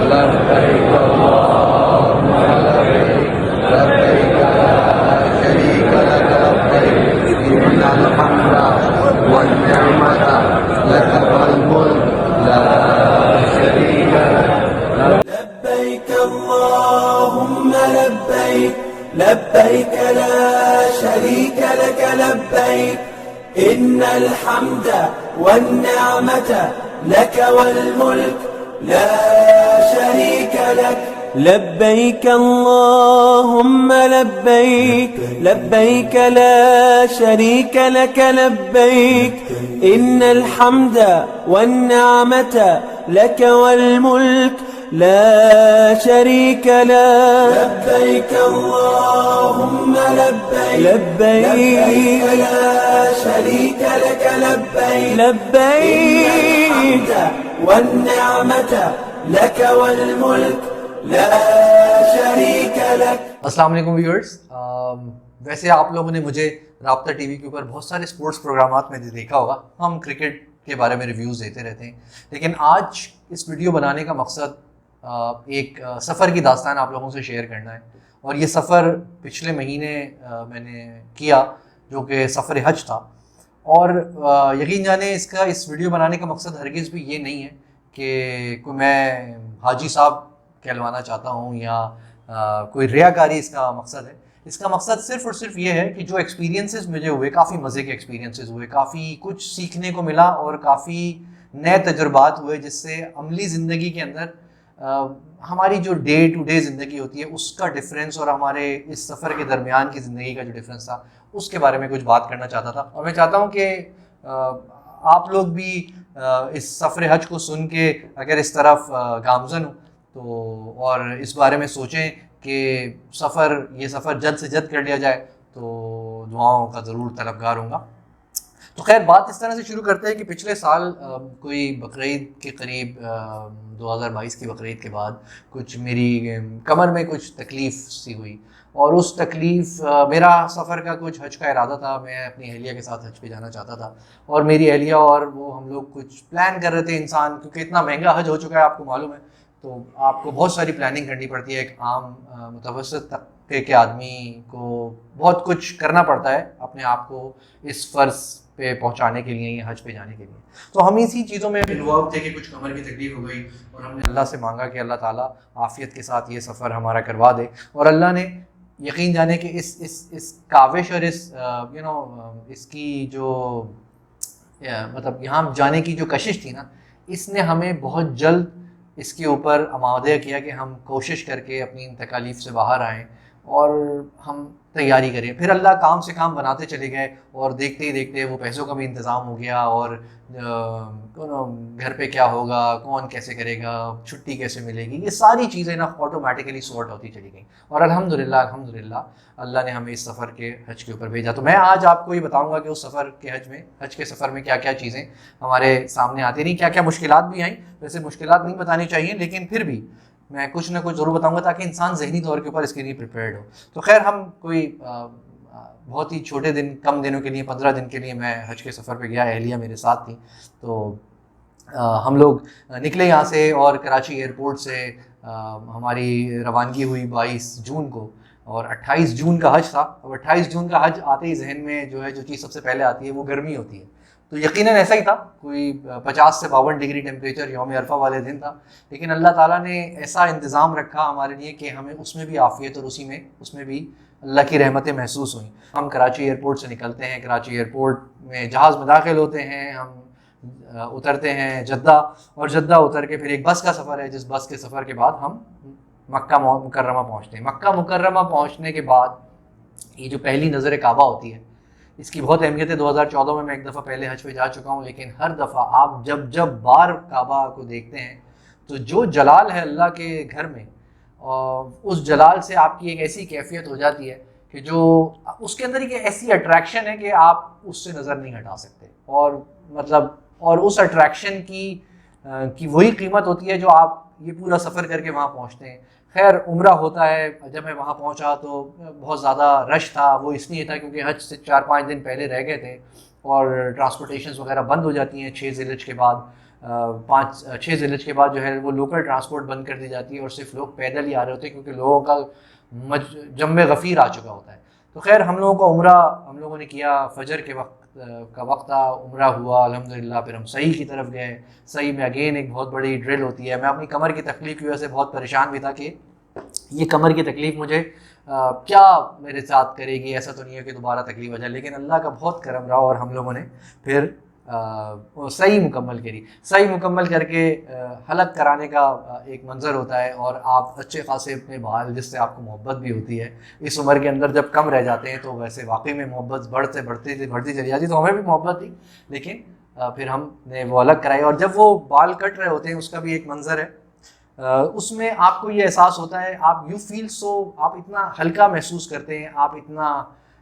لبيك اللهم لبيك لبيك لا شريك لك لبيك إن الحمد والنعمة لك والملك لا شريك لك. لبيك اللهم لبيك لبيك لا شريك لك لبيك إن الحمد والنعمة لك والملك لا شريك لك. لبيك اللهم لبيك لبيك لا شريك لك لبيك إن الحمد والنعمة لك والملك لا شريك لك. لبيك اللهم لبيك لبيك لا شريك لك لبيك لبيك والنعمة لك والملك لا شريک لک. السلام علیکم ویورز. ویسے آپ لوگوں نے مجھے رابطہ ٹی وی کے اوپر بہت سارے اسپورٹس پروگرامات میں دیکھا ہوگا. ہم کرکٹ کے بارے میں ریویوز دیتے رہتے ہیں, لیکن آج اس ویڈیو بنانے کا مقصد ایک سفر کی داستان آپ لوگوں سے شیئر کرنا ہے. اور یہ سفر پچھلے مہینے میں نے کیا, جو کہ سفر حج تھا. اور یقین جانیں اس ویڈیو بنانے کا مقصد ہرگز بھی یہ نہیں ہے کہ کوئی میں حاجی صاحب کہلوانا چاہتا ہوں یا کوئی ریاکاری اس کا مقصد ہے. اس کا مقصد صرف اور صرف یہ ہے کہ جو ایکسپیرینسز مجھے ہوئے, کافی مزے کے ایکسپیرینسز ہوئے, کافی کچھ سیکھنے کو ملا اور کافی نئے تجربات ہوئے, جس سے عملی زندگی کے اندر ہماری جو ڈے ٹو ڈے زندگی ہوتی ہے اس کا ڈفرینس اور ہمارے اس سفر کے درمیان کی زندگی کا جو ڈفرینس تھا اس کے بارے میں کچھ بات کرنا چاہتا تھا. اور میں چاہتا ہوں کہ آپ لوگ بھی اس سفر حج کو سن کے اگر اس طرف گامزن ہو تو اور اس بارے میں سوچیں کہ یہ سفر جلد سے جلد کر لیا جائے, تو دعاؤں کا ضرور طلبگار ہوں گا. تو خیر, بات اس طرح سے شروع کرتے ہیں کہ پچھلے سال کوئی بقرعید کے قریب 2022 کی بقرعید کے بعد کچھ میری کمر میں کچھ تکلیف سی ہوئی, اور اس تکلیف میرا سفر کا کچھ حج کا ارادہ تھا. میں اپنی اہلیہ کے ساتھ حج پہ جانا چاہتا تھا, اور میری اہلیہ اور وہ ہم لوگ کچھ پلان کر رہے تھے. انسان کیونکہ اتنا مہنگا حج ہو چکا ہے, آپ کو معلوم ہے, تو آپ کو بہت ساری پلاننگ کرنی پڑتی ہے. ایک عام متوسط طبقے کے آدمی کو بہت کچھ کرنا پڑتا ہے اپنے آپ کو اس فرض پہ پہنچانے کے لیے, یا حج پہ جانے کے لیے. تو ہم اسی چیزوں میں انوالو تھے کہ کچھ کمر کی تکلیف ہو گئی, اور ہم نے اللہ سے مانگا کہ اللہ تعالیٰ عافیت کے ساتھ یہ سفر ہمارا کروا دے. اور اللہ نے, یقین جانے کہ اس کاوش اور اس کی جو مطلب یہاں جانے کی جو کشش تھی نا, اس نے ہمیں بہت جلد اس کے اوپر آمادہ کیا کہ ہم کوشش کر کے اپنی ان تکالیف سے باہر آئیں اور ہم تیاری کریں. پھر اللہ کام سے کام بناتے چلے گئے, اور دیکھتے ہی دیکھتے وہ پیسوں کا بھی انتظام ہو گیا, اور گھر پہ کیا ہوگا, کون کیسے کرے گا, چھٹی کیسے ملے گی, یہ ساری چیزیں نا آٹومیٹیکلی سارٹ ہوتی چلی گئیں. اور الحمدللہ اللہ نے ہمیں اس سفر کے حج کے اوپر بھیجا. تو میں آج آپ کو یہ بتاؤں گا کہ اس سفر کے حج کے سفر میں کیا کیا چیزیں ہمارے سامنے آتی رہیں, کیا کیا مشکلات بھی آئیں. ویسے مشکلات نہیں بتانی چاہیے, لیکن پھر بھی میں کچھ نہ کچھ ضرور بتاؤں گا تاکہ انسان ذہنی طور کے اوپر اس کے لیے پریپیئرڈ ہو. تو خیر, ہم کوئی بہت ہی چھوٹے دن, کم دنوں کے لیے, 15 دن کے لیے میں حج کے سفر پہ گیا. اہلیہ میرے ساتھ تھی. تو ہم لوگ نکلے یہاں سے, اور کراچی ایئرپورٹ سے ہماری روانگی ہوئی 22 جون کو, اور 28 جون کا حج تھا. اب 28 جون کا حج آتے ہی ذہن میں جو چیز سب سے پہلے آتی ہے وہ گرمی ہوتی ہے. تو یقیناً ایسا ہی تھا, کوئی 50 سے 52 ڈگری ٹیمپریچر یوم عرفہ والے دن تھا. لیکن اللہ تعالیٰ نے ایسا انتظام رکھا ہمارے لیے کہ ہمیں اس میں بھی عافیت, اور اس میں بھی اللہ کی رحمتیں محسوس ہوئیں. ہم کراچی ایئرپورٹ سے نکلتے ہیں, کراچی ایئرپورٹ میں جہاز میں داخل ہوتے ہیں, ہم اترتے ہیں جدہ, اور جدہ اتر کے پھر ایک بس کا سفر ہے, جس بس کے سفر کے بعد ہم مکہ مکرمہ پہنچتے ہیں. مکہ مکرمہ پہنچنے کے بعد یہ جو پہلی نظر کعبہ ہوتی ہے, اس کی بہت اہمیت ہے. 2014 میں ایک دفعہ پہلے حج پہ جا چکا ہوں, لیکن ہر دفعہ آپ جب بار کعبہ کو دیکھتے ہیں تو جو جلال ہے اللہ کے گھر میں, اس جلال سے آپ کی ایک ایسی کیفیت ہو جاتی ہے کہ جو اس کے اندر ایک ایسی اٹریکشن ہے کہ آپ اس سے نظر نہیں ہٹا سکتے. اور اس اٹریکشن کی وہی قیمت ہوتی ہے جو آپ یہ پورا سفر کر کے وہاں پہنچتے ہیں. خیر, عمرہ ہوتا ہے. جب میں وہاں پہنچا تو بہت زیادہ رش تھا. وہ اس لیے تھا کیونکہ حج سے 4-5 دن پہلے رہ گئے تھے, اور ٹرانسپورٹیشنز وغیرہ بند ہو جاتی ہیں 6 ذی الحجہ کے بعد. 5-6 ذی الحج کے بعد جو ہے وہ لوکل ٹرانسپورٹ بند کر دی جاتی ہے اور صرف لوگ پیدل ہی آ رہے ہوتے ہیں کیونکہ لوگوں کا جم غفیر آ چکا ہوتا ہے. تو خیر ہم لوگوں کا عمرہ ہم لوگوں نے کیا، فجر کے وقت کا وقت تھا، عمرہ ہوا الحمدللہ. پھر ہم صحیح کی طرف گئے. صحیح میں اگین ایک بہت بڑی ڈرل ہوتی ہے. میں اپنی کمر کی تکلیف کی وجہ سے بہت پریشان بھی تھا کہ یہ کمر کی تکلیف مجھے کیا میرے ساتھ کرے گی، ایسا تو نہیں ہے کہ دوبارہ تکلیف ہو جائے. لیکن اللہ کا بہت کرم رہا اور ہم لوگوں نے پھر صحیح مکمل کری. صحیح مکمل کر کے حلق کرانے کا ایک منظر ہوتا ہے اور آپ اچھے خاصے اپنے بال جس سے آپ کو محبت بھی ہوتی ہے اس عمر کے اندر جب کم رہ جاتے ہیں تو ویسے واقعی میں محبت بڑھتی چلی جاتی. تو ہمیں بھی محبت تھی لیکن پھر ہم نے وہ الگ کرائی. اور جب وہ بال کٹ رہے ہوتے ہیں اس کا بھی ایک منظر ہے. اس میں آپ کو یہ احساس ہوتا ہے، آپ یو فیل سو، آپ اتنا ہلکا محسوس کرتے ہیں، آپ اتنا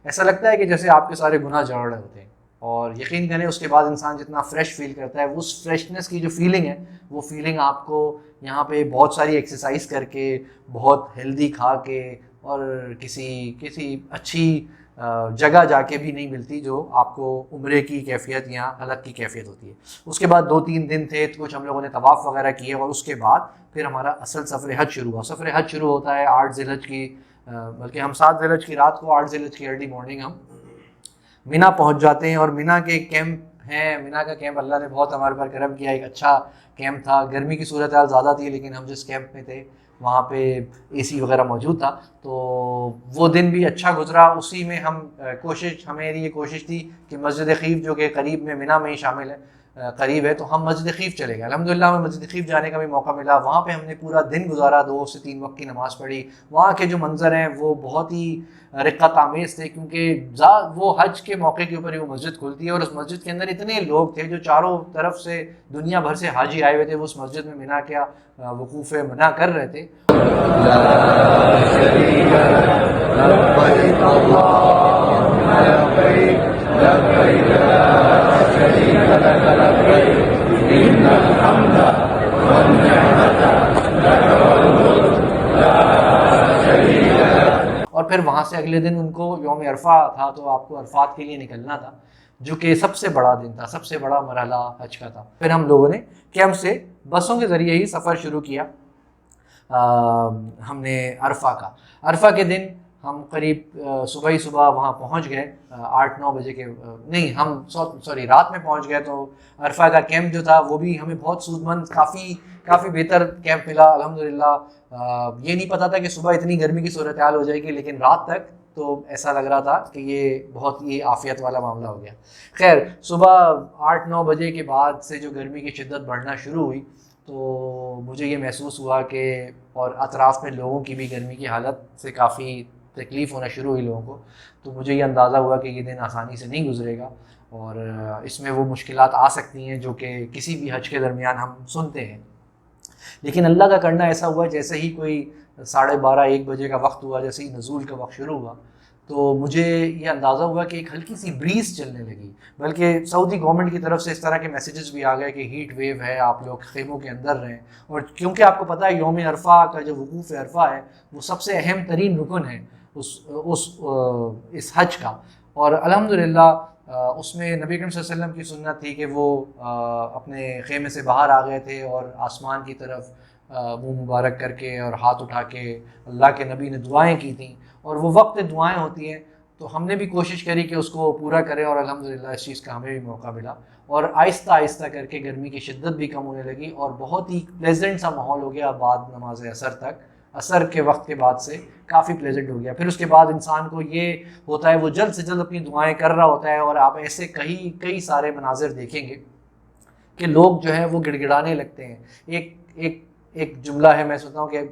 ایسا لگتا ہے کہ جیسے آپ کے سارے گناہ جھڑ رہے ہوتے ہیں. اور یقین کریں اس کے بعد انسان جتنا فریش فیل کرتا ہے، اس فریشنس کی جو فیلنگ ہے وہ فیلنگ آپ کو یہاں پہ بہت ساری ایکسرسائز کر کے، بہت ہیلدی کھا کے اور کسی اچھی جگہ جا کے بھی نہیں ملتی جو آپ کو عمرے کی کیفیت یا حلق کی کیفیت ہوتی ہے. اس کے بعد 2-3 دن تھے، کچھ ہم لوگوں نے طواف وغیرہ کیے اور اس کے بعد پھر ہمارا اصل سفر حج شروع ہوا. سفر حج شروع ہوتا ہے 8 ذی الحج کی، بلکہ ہم 7 ذی الحج کی رات کو 8 ذی الحج کی ارلی مارننگ ہم مینا پہنچ جاتے ہیں. اور مینا کے کیمپ ہیں، مینا کا کیمپ اللہ نے بہت ہمارے پر کرم کیا، ایک اچھا کیمپ تھا. گرمی کی صورتحال زیادہ تھی لیکن ہم جس کیمپ میں تھے وہاں پہ اے سی وغیرہ موجود تھا تو وہ دن بھی اچھا گزرا. اسی میں ہمیں یہ کوشش تھی کہ مسجد خیف جو کہ قریب میں مینا میں ہی شامل ہے، قریب ہے، تو ہم مسجد خیف چلے گئے. الحمدللہ ہمیں مسجد خیف جانے کا بھی موقع ملا. وہاں پہ ہم نے پورا دن گزارا، 2 سے 3 وقت کی نماز پڑھی. وہاں کے جو منظر ہیں وہ بہت ہی رقت آمیز تھے کیونکہ وہ حج کے موقع کے اوپر ہی وہ مسجد کھلتی ہے اور اس مسجد کے اندر اتنے لوگ تھے جو چاروں طرف سے دنیا بھر سے حاجی آئے ہوئے تھے. وہ اس مسجد میں مینا کیا وقوف منا کر رہے تھے. اور پھر وہاں سے اگلے دن ان کو یوم عرفہ تھا تو آپ کو عرفات کے لیے نکلنا تھا جو کہ سب سے بڑا دن تھا، سب سے بڑا مرحلہ حج کا تھا. پھر ہم لوگوں نے کیمپ سے بسوں کے ذریعے ہی سفر شروع کیا. ہم نے عرفہ کے دن ہم قریب صبح وہاں پہنچ گئے 8-9 بجے کے، نہیں ہم رات میں پہنچ گئے. تو عرفہ کا کیمپ جو تھا وہ بھی ہمیں بہت سود مند، کافی بہتر کیمپ ملا الحمدللہ. یہ نہیں پتا تھا کہ صبح اتنی گرمی کی صورتحال ہو جائے گی لیکن رات تک تو ایسا لگ رہا تھا کہ یہ بہت ہی عافیت والا معاملہ ہو گیا. خیر صبح 8-9 بجے کے بعد سے جو گرمی کی شدت بڑھنا شروع ہوئی تو مجھے یہ محسوس ہوا کہ اور اطراف میں لوگوں کی بھی گرمی کی حالت سے کافی تکلیف ہونا شروع ہوئی لوگوں کو. تو مجھے یہ اندازہ ہوا کہ یہ دن آسانی سے نہیں گزرے گا اور اس میں وہ مشکلات آ سکتی ہیں جو کہ کسی بھی حج کے درمیان ہم سنتے ہیں. لیکن اللہ کا کرنا ایسا ہوا جیسے ہی کوئی 12:30-1 بجے کا وقت ہوا، جیسے ہی نزول کا وقت شروع ہوا تو مجھے یہ اندازہ ہوا کہ ایک ہلکی سی بریز چلنے لگی. بلکہ سعودی گورنمنٹ کی طرف سے اس طرح کے میسیجز بھی آ گئے کہ ہیٹ ویو ہے، آپ لوگ خیموں کے اندر رہیں. اور کیونکہ آپ کو پتہ ہے یوم عرفہ کا جو وقوف عرفہ ہے وہ سب سے اہم ترین رکن ہے اس حج کا. اور الحمدللہ اس میں نبی کریم صلی اللہ علیہ وسلم کی سنت تھی کہ وہ اپنے خیمے سے باہر آ گئے تھے اور آسمان کی طرف منہ مبارک کر کے اور ہاتھ اٹھا کے اللہ کے نبی نے دعائیں کی تھیں. اور وہ وقت دعائیں ہوتی ہیں تو ہم نے بھی کوشش کری کہ اس کو پورا کریں اور الحمدللہ اس چیز کا ہمیں بھی موقع ملا. اور آہستہ آہستہ کر کے گرمی کی شدت بھی کم ہونے لگی اور بہت ہی پلیزنٹ سا ماحول ہو گیا بعد نماز عصر تک. عصر کے وقت کے بعد سے کافی پلیزنٹ ہو گیا. پھر اس کے بعد انسان کو یہ ہوتا ہے وہ جلد سے جلد اپنی دعائیں کر رہا ہوتا ہے. اور آپ ایسے کئی سارے مناظر دیکھیں گے کہ لوگ جو ہیں وہ گڑ گڑانے لگتے ہیں. ایک جملہ ہے، میں سوچتا ہوں کہ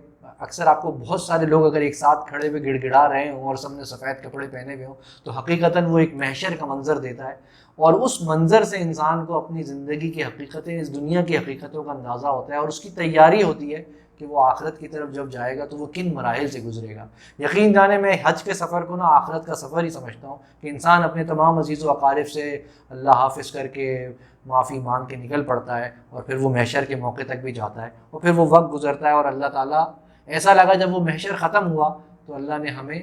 اکثر آپ کو بہت سارے لوگ اگر ایک ساتھ کھڑے ہوئے گڑ گڑا رہے ہوں اور سب نے سفید کپڑے پہنے ہوئے ہوں تو حقیقتاً وہ ایک محشر کا منظر دیتا ہے. اور اس منظر سے انسان کو اپنی زندگی کی حقیقتیں، اس دنیا کی حقیقتوں کا اندازہ ہوتا ہے اور اس کی تیاری ہوتی ہے کہ وہ آخرت کی طرف جب جائے گا تو وہ کن مراحل سے گزرے گا. یقین جانے میں حج کے سفر کو نا آخرت کا سفر ہی سمجھتا ہوں کہ انسان اپنے تمام عزیز و اقارب سے اللہ حافظ کر کے معافی مانگ کے نکل پڑتا ہے اور پھر وہ محشر کے موقع تک بھی جاتا ہے اور پھر وہ وقت گزرتا ہے اور اللہ تعالیٰ ایسا لگا جب وہ محشر ختم ہوا تو اللہ نے ہمیں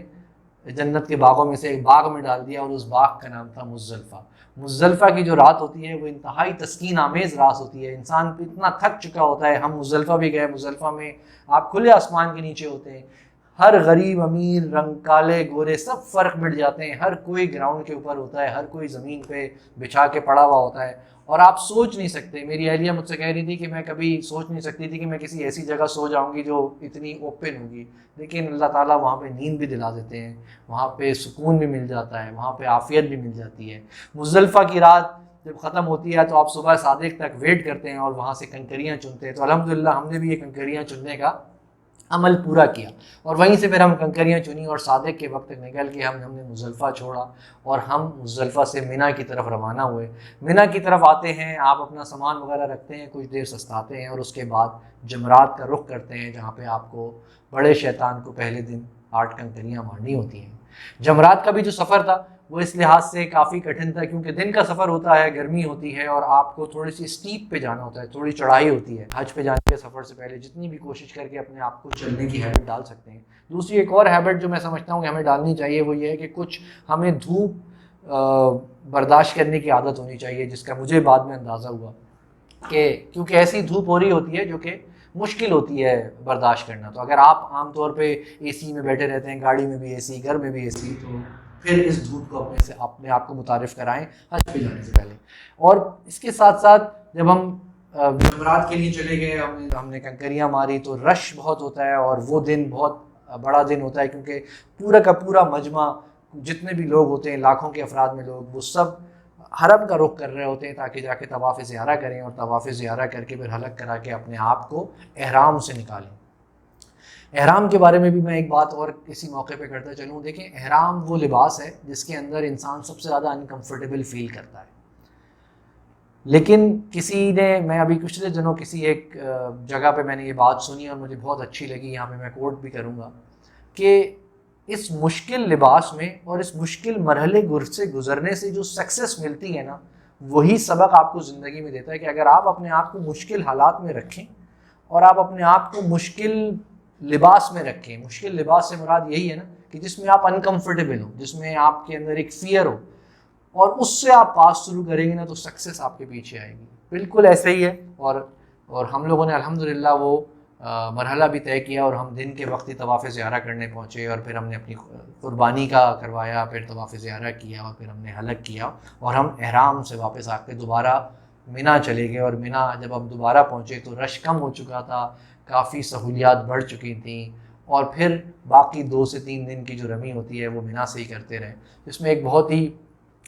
جنت کے باغوں میں سے ایک باغ میں ڈال دیا اور اس باغ کا نام تھا مزدلفہ. مزدلفہ کی جو رات ہوتی ہے وہ انتہائی تسکین آمیز رات ہوتی ہے. انسان اتنا تھک چکا ہوتا ہے. ہم مزدلفہ بھی گئے, مزدلفہ میں آپ کھلے آسمان کے نیچے ہوتے ہیں, ہر غریب امیر, رنگ کالے گورے سب فرق مٹ جاتے ہیں, ہر کوئی گراؤنڈ کے اوپر ہوتا ہے, ہر کوئی زمین پہ بچھا کے پڑا ہوا ہوتا ہے, اور آپ سوچ نہیں سکتے. میری اہلیہ مجھ سے کہہ رہی تھی کہ میں کبھی سوچ نہیں سکتی تھی کہ میں کسی ایسی جگہ سو جاؤں گی جو اتنی اوپن ہوگی, لیکن اللہ تعالیٰ وہاں پہ نیند بھی دلا دیتے ہیں, وہاں پہ سکون بھی مل جاتا ہے, وہاں پہ عافیت بھی مل جاتی ہے. مزدلفہ کی رات جب ختم ہوتی ہے تو آپ صبح صادق تک ویٹ کرتے ہیں اور وہاں سے کنکریاں چنتے ہیں. تو الحمدللہ ہم نے بھی یہ کنکریاں چننے کا عمل پورا کیا, اور وہیں سے پھر ہم کنکریاں چنی اور صادق کے وقت نکل کے ہم نے مزدلفہ چھوڑا, اور ہم مزدلفہ سے منی کی طرف روانہ ہوئے. منی کی طرف آتے ہیں, آپ اپنا سامان وغیرہ رکھتے ہیں, کچھ دیر سستاتے ہیں, اور اس کے بعد جمرات کا رخ کرتے ہیں, جہاں پہ آپ کو بڑے شیطان کو پہلے دن 8 کنکریاں مارنی ہوتی ہیں. جمرات کا بھی جو سفر تھا وہ اس لحاظ سے کافی کٹھن تھا, کیونکہ دن کا سفر ہوتا ہے, گرمی ہوتی ہے, اور آپ کو تھوڑی سی اسٹیپ پہ جانا ہوتا ہے, تھوڑی چڑھائی ہوتی ہے. حج پہ جانے کے سفر سے پہلے جتنی بھی کوشش کر کے اپنے آپ کو چلنے کی ہیبٹ ڈال سکتے ہیں. دوسری ایک اور ہیبٹ جو میں سمجھتا ہوں کہ ہمیں ڈالنی چاہیے وہ یہ ہے کہ کچھ ہمیں دھوپ برداشت کرنے کی عادت ہونی چاہیے, جس کا مجھے بعد میں اندازہ ہوا کہ کیونکہ ایسی دھوپ ہو رہی ہوتی ہے جو کہ مشکل ہوتی ہے برداشت کرنا. تو اگر آپ عام طور پہ اے سی میں بیٹھے رہتے ہیں, گاڑی میں بھی اے سی, گھر میں بھی اے سی, تو پھر اس دھوپ کو اپنے آپ کو متعارف کرائیں حج پہ جانے سے پہلے. اور اس کے ساتھ ساتھ جب ہم جمرات کے لیے چلے گئے, ہم نے کنکریاں ماری, تو رش بہت ہوتا ہے, اور وہ دن بہت بڑا دن ہوتا ہے, کیونکہ پورا کا پورا مجمع, جتنے بھی لوگ ہوتے ہیں, لاکھوں کے افراد میں لوگ, وہ سب حرم کا رخ کر رہے ہوتے ہیں تاکہ جا کے طواف زیارہ کریں, اور طواف زیارہ کر کے پھر حلق کرا کے اپنے آپ کو احرام سے نکالیں. احرام کے بارے میں بھی میں ایک بات اور اسی موقع پہ کرتا چلوں. دیکھیں, احرام وہ لباس ہے جس کے اندر انسان سب سے زیادہ انکمفرٹیبل فیل کرتا ہے, لیکن کسی نے, میں ابھی پچھلے دنوں کسی ایک جگہ پہ میں نے یہ بات سنی اور مجھے بہت اچھی لگی, یہاں پہ میں کوٹ بھی کروں گا, کہ اس مشکل لباس میں اور اس مشکل مرحلے سے گزرنے سے جو سکسیس ملتی ہے نا, وہی سبق آپ کو زندگی میں دیتا ہے کہ اگر آپ اپنے آپ کو مشکل حالات میں رکھیں اور آپ اپنے آپ کو مشکل لباس میں رکھیں. مشکل لباس سے مراد یہی ہے نا کہ جس میں آپ انکمفرٹیبل ہوں, جس میں آپ کے اندر ایک فیئر ہو, اور اس سے آپ پاس شروع کریں گے نا تو سکسیس آپ کے پیچھے آئے گی. بالکل ایسے ہی ہے. اور ہم لوگوں نے الحمدللہ وہ مرحلہ بھی طے کیا, اور ہم دن کے وقت ہی طواف زیارہ کرنے پہنچے, اور پھر ہم نے اپنی قربانی کا کروایا, پھر طواف زیارہ کیا, اور پھر ہم نے حلق کیا, اور ہم احرام سے واپس آ کے دوبارہ منی چلے گئے. اور منی جب ہم دوبارہ پہنچے تو رش کم ہو چکا تھا, کافی سہولیات بڑھ چکی تھیں, اور پھر باقی 2 سے 3 دن کی جو رمی ہوتی ہے وہ منی سے ہی کرتے رہے, جس میں ایک بہت ہی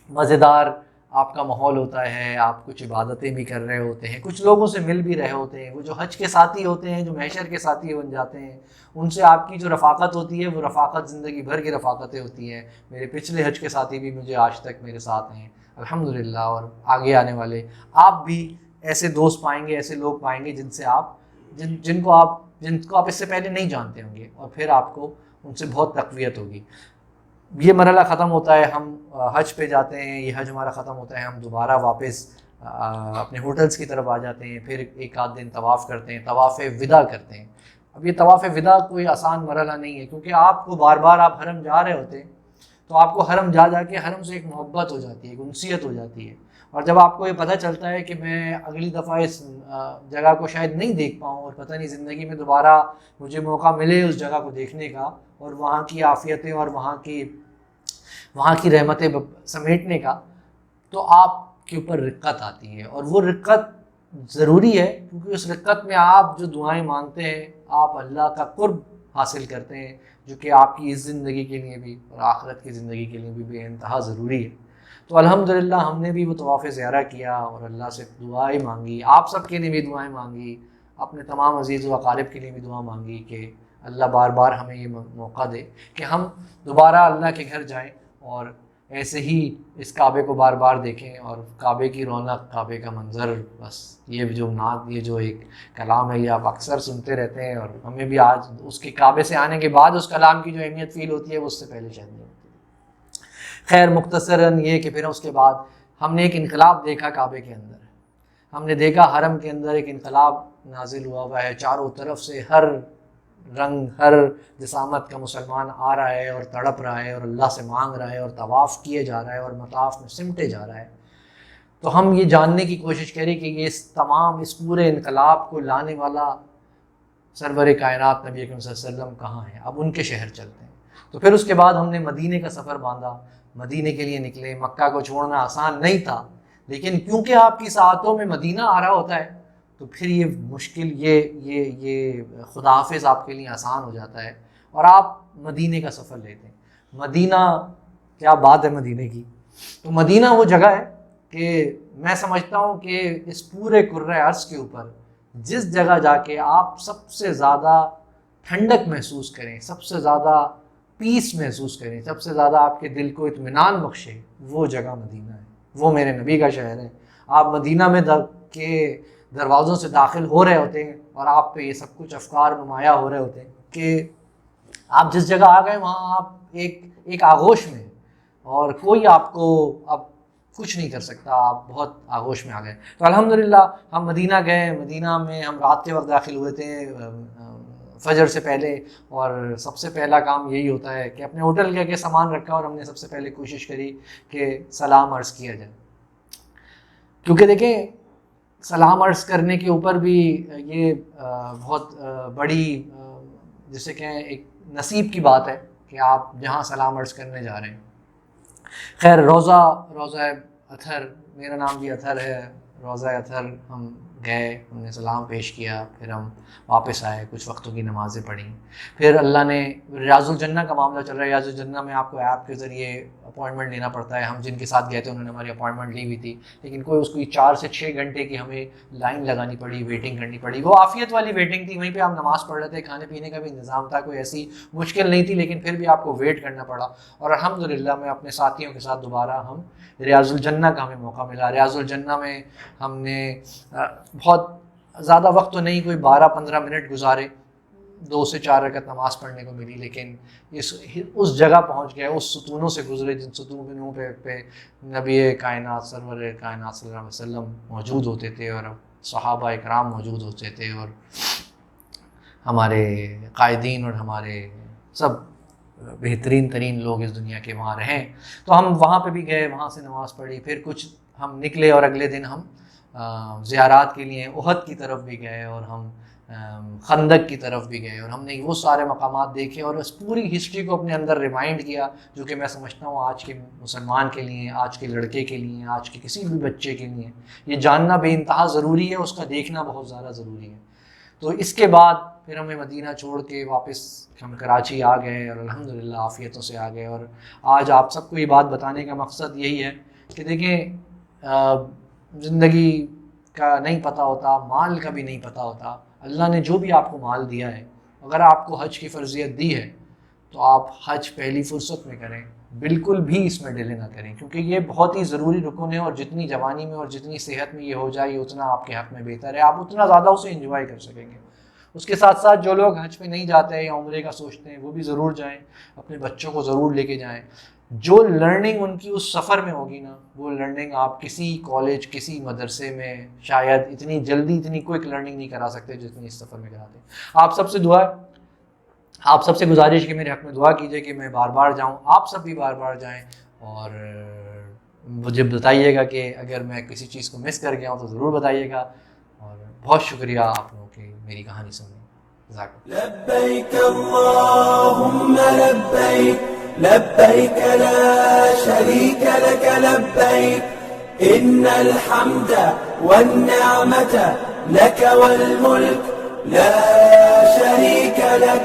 مزیدار آپ کا ماحول ہوتا ہے. آپ کچھ عبادتیں بھی کر رہے ہوتے ہیں, کچھ لوگوں سے مل بھی رہے ہوتے ہیں, وہ جو حج کے ساتھی ہوتے ہیں, جو محشر کے ساتھی بن جاتے ہیں, ان سے آپ کی جو رفاقت ہوتی ہے وہ رفاقت زندگی بھر کی رفاقتیں ہوتی ہیں. میرے پچھلے حج کے ساتھی بھی مجھے آج تک میرے ساتھ ہیں الحمدللہ, اور آگے آنے والے آپ بھی ایسے دوست پائیں گے, ایسے لوگ پائیں گے جن سے آپ جن کو آپ اس سے پہلے نہیں جانتے ہوں گے, اور پھر آپ کو ان سے بہت تقویت ہوگی. یہ مرحلہ ختم ہوتا ہے, ہم حج پہ جاتے ہیں, یہ حج ہمارا ختم ہوتا ہے, ہم دوبارہ واپس اپنے ہوٹلز کی طرف آ جاتے ہیں, پھر ایک آدھ دن طواف کرتے ہیں, طواف وداع کرتے ہیں. اب یہ طواف وداع کوئی آسان مرحلہ نہیں ہے, کیونکہ آپ کو بار بار آپ حرم جا رہے ہوتے ہیں, تو آپ کو حرم جا کے حرم سے ایک محبت ہو جاتی ہے, ایک انسیت ہو جاتی ہے. اور جب آپ کو یہ پتہ چلتا ہے کہ میں اگلی دفعہ اس جگہ کو شاید نہیں دیکھ پاؤں, اور پتہ نہیں زندگی میں دوبارہ مجھے موقع ملے اس جگہ کو دیکھنے کا, اور وہاں کی عافیتیں اور وہاں کی رحمتیں سمیٹنے کا, تو آپ کے اوپر رقت آتی ہے. اور وہ رقت ضروری ہے, کیونکہ اس رقت میں آپ جو دعائیں مانگتے ہیں آپ اللہ کا قرب حاصل کرتے ہیں, جو کہ آپ کی اس زندگی کے لیے بھی اور آخرت کی زندگی کے لیے بھی بے انتہا ضروری ہے. تو الحمدللہ ہم نے بھی وہ طواف زیارہ کیا, اور اللہ سے دعائیں مانگی, آپ سب کے لیے بھی دعائیں مانگی, اپنے تمام عزیز و اقارب کے لیے بھی دعا مانگی کہ اللہ بار بار ہمیں یہ موقع دے کہ ہم دوبارہ اللہ کے گھر جائیں, اور ایسے ہی اس کعبے کو بار بار دیکھیں, اور کعبے کی رونق, کعبے کا منظر, بس یہ جو ایک کلام ہے یہ آپ اکثر سنتے رہتے ہیں, اور ہمیں بھی آج اس کے کعبے سے آنے کے بعد اس کلام کی جو اہمیت فیل ہوتی ہے وہ اس سے پہلے شاید نہیں ہوتی. خیر, مختصراً یہ کہ پھر اس کے بعد ہم نے ایک انقلاب دیکھا کعبے کے اندر. ہم نے دیکھا حرم کے اندر ایک انقلاب نازل ہوا ہے, چاروں طرف سے ہر رنگ, ہر جسامت کا مسلمان آ رہا ہے اور تڑپ رہا ہے اور اللہ سے مانگ رہا ہے, اور طواف کیے جا رہا ہے اور مطاف میں سمٹے جا رہا ہے. تو ہم یہ جاننے کی کوشش کریں کہ یہ اس پورے انقلاب کو لانے والا سرور کائنات نبی اکرم صلی اللہ علیہ وسلم کہاں ہے. اب ان کے شہر چلتے ہیں. تو پھر اس کے بعد ہم نے مدینے کا سفر باندھا, مدینے کے لیے نکلے. مکہ کو چھوڑنا آسان نہیں تھا, لیکن کیونکہ آپ کی ساعتوں میں مدینہ آ رہا ہوتا ہے تو پھر یہ مشکل یہ خدا حافظ آپ کے لیے آسان ہو جاتا ہے اور آپ مدینے کا سفر لیتے ہیں. مدینہ کیا بات ہے مدینے کی. تو مدینہ وہ جگہ ہے کہ میں سمجھتا ہوں کہ اس پورے کرۂ ارض کے اوپر جس جگہ جا کے آپ سب سے زیادہ ٹھنڈک محسوس کریں, سب سے زیادہ پیس محسوس کریں, سب سے زیادہ آپ کے دل کو اطمینان بخشے, وہ جگہ مدینہ ہے. وہ میرے نبی کا شہر ہے. آپ مدینہ میں کے دروازوں سے داخل ہو رہے ہوتے ہیں اور آپ پہ یہ سب کچھ افکار نمایاں ہو رہے ہوتے ہیں کہ آپ جس جگہ آ گئے وہاں آپ ایک آغوش میں, اور کوئی آپ کو اب کچھ نہیں کر سکتا, آپ بہت آغوش میں آ گئے. تو الحمدللہ ہم مدینہ گئے. مدینہ میں ہم رات کے وقت داخل ہوئے تھے فجر سے پہلے, اور سب سے پہلا کام یہی ہوتا ہے کہ اپنے ہوٹل کے سامان رکھا اور ہم نے سب سے پہلے کوشش کری کہ سلام عرض کیا جائے. کیونکہ دیکھیں سلام عرض کرنے کے اوپر بھی یہ بہت بڑی جسے کہیں ایک نصیب کی بات ہے کہ آپ جہاں سلام عرض کرنے جا رہے ہیں. خیر روضہ اطہر, میرا نام بھی اطہر ہے, روضہ اطہر ہم گئے, ہم نے سلام پیش کیا, پھر ہم واپس آئے, کچھ وقتوں کی نمازیں پڑھیں. پھر اللہ نے ریاض الجنہ کا معاملہ چل رہا ہے. ریاض الجنہ میں آپ کو ایپ کے ذریعے اپوائنٹمنٹ لینا پڑتا ہے. ہم جن کے ساتھ گئے تھے انہوں نے ہماری اپوائنٹمنٹ لی ہوئی تھی, لیکن کوئی اس کو 4 سے 6 گھنٹے کی ہمیں لائن لگانی پڑی, ویٹنگ کرنی پڑی. وہ عافیت والی ویٹنگ تھی, وہیں پہ آپ نماز پڑھ رہے تھے, کھانے پینے کا بھی انتظام تھا, کوئی ایسی مشکل نہیں تھی, لیکن پھر بھی آپ کو ویٹ کرنا پڑا. اور الحمدللہ میں اپنے ساتھیوں کے ساتھ دوبارہ ہم ریاض الجنہ کا ہمیں موقع ملا. ریاض الجنہ میں ہم نے بہت زیادہ وقت تو نہیں, کوئی 12-15 منٹ گزارے, 2 سے 4 رکعت نماز پڑھنے کو ملی, لیکن اس جگہ پہنچ گئے, اس ستونوں سے گزرے جن ستونوں پہ نبی کائنات سرور کائنات صلی اللہ علیہ وسلم موجود ہوتے تھے, اور صحابہ اکرام موجود ہوتے تھے, اور ہمارے قائدین اور ہمارے سب بہترین ترین لوگ اس دنیا کے وہاں رہیں. تو ہم وہاں پہ بھی گئے, وہاں سے نماز پڑھی. پھر کچھ ہم نکلے اور اگلے دن ہم زیارات کے لیے احد کی طرف بھی گئے, اور ہم خندق کی طرف بھی گئے, اور ہم نے وہ سارے مقامات دیکھے اور اس پوری ہسٹری کو اپنے اندر ریمائنڈ کیا, جو کہ میں سمجھتا ہوں آج کے مسلمان کے لیے, آج کے لڑکے کے لیے, آج کے کسی بھی بچے کے لیے یہ جاننا بے انتہا ضروری ہے, اس کا دیکھنا بہت زیادہ ضروری ہے. تو اس کے بعد پھر ہمیں مدینہ چھوڑ کے واپس ہم کراچی آ گئے, اور الحمدللہ عافیتوں سے آ گئے. اور آج آپ سب کو یہ بات بتانے کا مقصد یہی ہے کہ دیکھیں زندگی کا نہیں پتہ ہوتا, مال کا بھی نہیں پتہ ہوتا. اللہ نے جو بھی آپ کو مال دیا ہے, اگر آپ کو حج کی فرضیت دی ہے تو آپ حج پہلی فرصت میں کریں, بالکل بھی اس میں ڈیلے نہ کریں, کیونکہ یہ بہت ہی ضروری رکن ہے, اور جتنی جوانی میں اور جتنی صحت میں یہ ہو جائے اتنا آپ کے حق میں بہتر ہے, آپ اتنا زیادہ اسے انجوائے کر سکیں گے. اس کے ساتھ ساتھ جو لوگ حج پہ نہیں جاتے ہیں یا عمرے کا سوچتے ہیں وہ بھی ضرور جائیں, اپنے بچوں کو ضرور لے کے جائیں. جو لرننگ ان کی اس سفر میں ہوگی نا, وہ لرننگ آپ کسی کالج کسی مدرسے میں شاید اتنی جلدی اتنی کوئک لرننگ نہیں کرا سکتے جتنی اس سفر میں کراتے ہیں. آپ سب سے دعا, آپ سب سے گزارش کہ میرے حق میں دعا کیجیے کہ میں بار بار جاؤں, آپ سب بھی بار بار جائیں, اور مجھے بتائیے گا کہ اگر میں کسی چیز کو مس کر گیا ہوں تو ضرور بتائیے گا. اور بہت شکریہ آپ لوگوں کی میری کہانی سننے. لبيك اللهم لبيك لبيك لا شريك لك لبيك إن الحمد والنعمة لك والملك لا شريك لك.